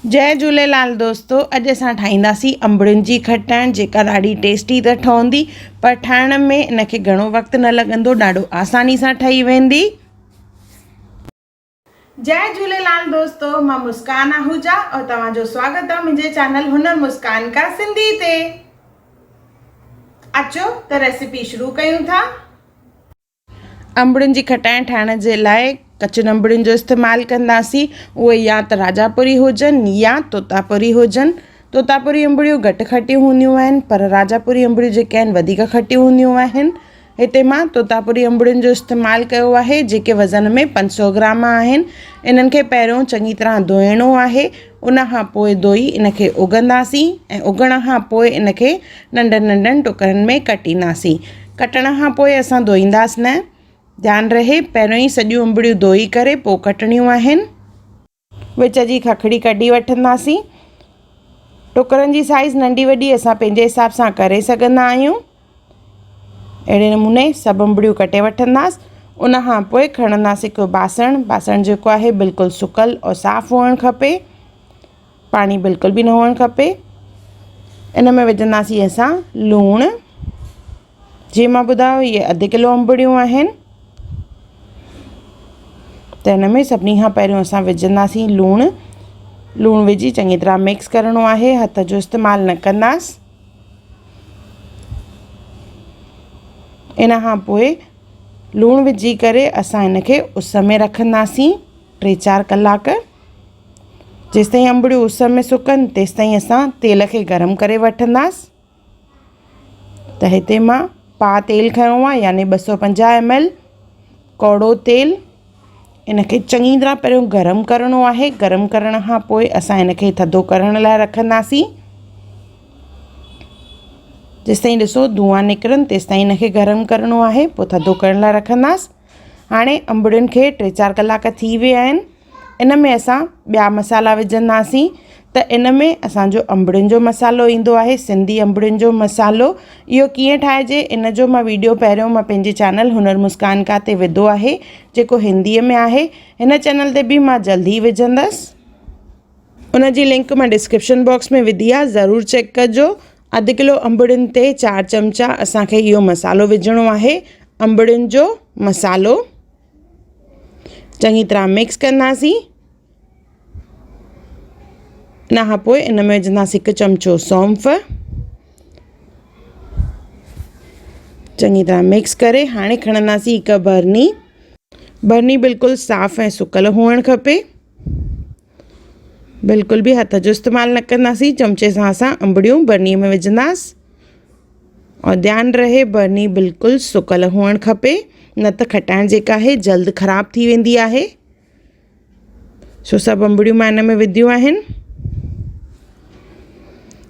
जय झूलेलाल दोस्तों। अॼु असां ठाहींदासीं अंबड़ियुनि जी खटाइण, जेका ॾाढी टेस्टी त ठहंदी, पर ठाहिण में इनखे घणो वक़्तु न लॻंदो, ॾाढो आसानी सां ठही वेंदी। जय झूलेलाल दोस्तों, मां मुस्कान आहूजा और तव्हांजो स्वागत आहे मुंहिंजे चैनल हुनर मुस्कान का सिंधी ते। अचो त रेसिपी शुरू कयूं था। अंबड़ियुनि जी खटाइण ठाहिण जे लाइ कचनि अंबड़ियुनि जो इस्तेमालु कंदासीं। उहे या त राजापुरी हुजनि या तोतापुरी हुजनि। तोतापुरी अंबड़ियूं घटि खटियूं हूंदियूं आहिनि, पर राजापुरी अंबड़ियूं जेके आहिनि वधीक खटियूं हूंदियूं आहिनि। हिते मां तोतापुरी अंबड़ियुनि जो इस्तेमालु कयो आहे, जेके वज़न में 500 ग्राम आहिनि। इन्हनि खे पहिरियों चङी तरह धोइणो आहे। उन खां पोइ धोई इनखे उगंदासीं ऐं उगण खां पोइ इनखे नंढनि नंढनि टुकड़नि में कटींदासीं। कटण खां पोइ असां धोईंदासीं न। ध्यानु रहे, पहिरियों ई सॼियूं अंबड़ियूं धोई करे पोइ कटणियूं आहिनि। विच जी खखड़ी कढी वठंदासीं। टुकड़नि जी साइज़ नंढी वॾी असां पंहिंजे हिसाब सां करे सघंदा आहियूं। अहिड़े नमूने सभु अंबड़ियूं कटे वठंदासीं। उन खां पोइ खणंदासीं हिकु बासण जेको आहे बिल्कुलु सुकल और साफ़ु हुअणु खपे, पाणी बिल्कुलु बि न हुअणु खपे। इन में विझंदासीं असां लूणु। जीअं मां ॿुधायो, इहे अधु किलो अंबड़ियूं आहिनि, त हिन में सभिनी खां पहिरियों असां विझंदासीं लूणु। लूणु विझी चङी तरह मिक्स करिणो आहे, हथ जो इस्तेमालु न कंदासीं। इन खां पोइ लूणु विझी करे असां हिनखे उस में रखंदासीं 3-4 कलाक। जेसिताईं अंबड़ियूं उस में सुकनि तेसिताईं असां तेल खे गरम करे वठंदासीं। त हिते मां पा तेल खयों आहे, यानी 250 ml कौड़ो तेल। इनखे चङी तरह पहिरियों गरम करिणो आहे। गरम करण खां पोइ असां इनखे थधो करण लाइ रखंदासीं। जेसिताईं ॾिसो धुआं निकिरनि तेसिताईं इनखे गरम करिणो आहे, पोइ थधो करण लाइ रखंदासीं। हाणे अंबड़ियुनि खे 3-4 कलाक थी विया आहिनि। इन में असां ॿिया मसाला विझंदासीं। त इन में असांजो अंबड़ियुनि जो मसालो ईंदो आहे, सिंधी अंबड़ियुनि जो मसालो। इहो कीअं ठाहिजे इन जो मां वीडियो पहिरियों मां पंहिंजे चैनल हुनर मुस्कान का ते विधो आहे, जेको हिंदीअ में आहे। हिन चैनल ते बि मां जल्दी ई विझंदसि। उन जी लिंक मां डिस्क्रिप्शन बॉक्स में विधी आहे, ज़रूरु चेक कजो। अधु किलो अंबड़ियुनि ते 4 चमचा असांखे इहो मसालो विझणो आहे, अंबड़ियुनि जो मसालो। चङी तरह मिक्स कंदासीं। इन खां पोइ इन में विझंदासीं 1 चमचो सौंफ। चङी तरह मिक्स करे हाणे खणंदासीं हिकु भरनी। भरनी बिल्कुलु साफ़ ऐं सुकल हुअणु खपे। बिल्कुलु बि हथ जो इस्तेमालु न कंदासीं। चमचे सां असां अंबड़ियूं भरनीअ में विझंदासीं। और ध्यानु रहे, भरनी बिल्कुलु सुकल हुअणु खपे, न त खटाइण जेका आहे जल्द ख़राबु थी वेंदी आहे। छो सभु अंबड़ियूं मां इन में विधियूं आहिनि।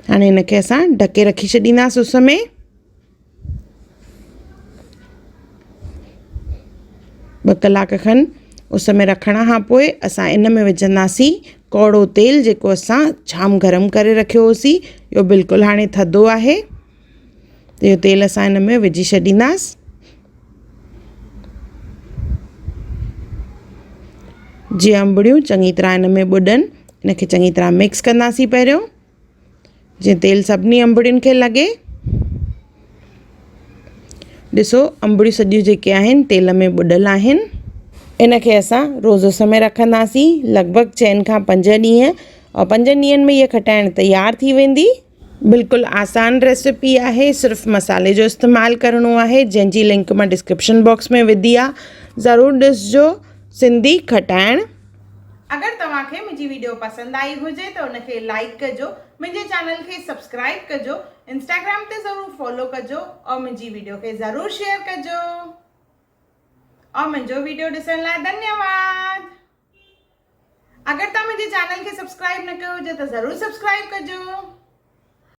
हाणे इनखे असां ढके रखी छॾींदासीं उस में। 2 कलाक खनि उस में रखण खां पोइ असां इन में विझंदासीं कौड़ो तेल, जेको असां जाम गरम करे रखियो होसीं। इहो बिल्कुलु हाणे थधो आहे, त इहो तेल असां इन में विझी छॾींदासीं। जीअं अंबड़ियूं चङी तरह इन में ॿुॾनि, इनखे चङी तरह मिक्स कंदासीं पहिरियों, जीअं तेल सभिनी अंबड़ियुनि खे लॻे। ॾिसो अंबड़ियूं सॼियूं जेके आहिनि तेल में ॿुॾल आहिनि। इनखे असां रोज़ उस में रखंदासीं लॻभॻि 4 खां 5 ॾींहं, और 5 ॾींहंनि में इहा खटाइण तयारु थी वेंदी। बिल्कुलु आसान रेसिपी आहे, सिर्फ़ु मसाले जो इस्तेमालु करिणो आहे, जंहिंजी लिंक मां डिस्क्रिप्शन बॉक्स में विधी आहे। ज़रूरु ॾिसजो सिंधी खटाइण। अगरि तव्हांखे मुंहिंजी वीडियो पसंदि आई हुजे त उनखे लाइक कजो, मुंहिंजे चैनल खे सब्सक्राइब कजो, इंस्टाग्राम ते ज़रूरु फॉलो कजो और मुंहिंजी वीडियो खे ज़रूरु शेयर कजो। और मुंहिंजो वीडियो ॾिसण लाइ धन्यवाद। अगरि तव्हां मुंहिंजे चैनल खे सब्सक्राइब न कयो हुजे त ज़रूरु सब्सक्राइब कजो।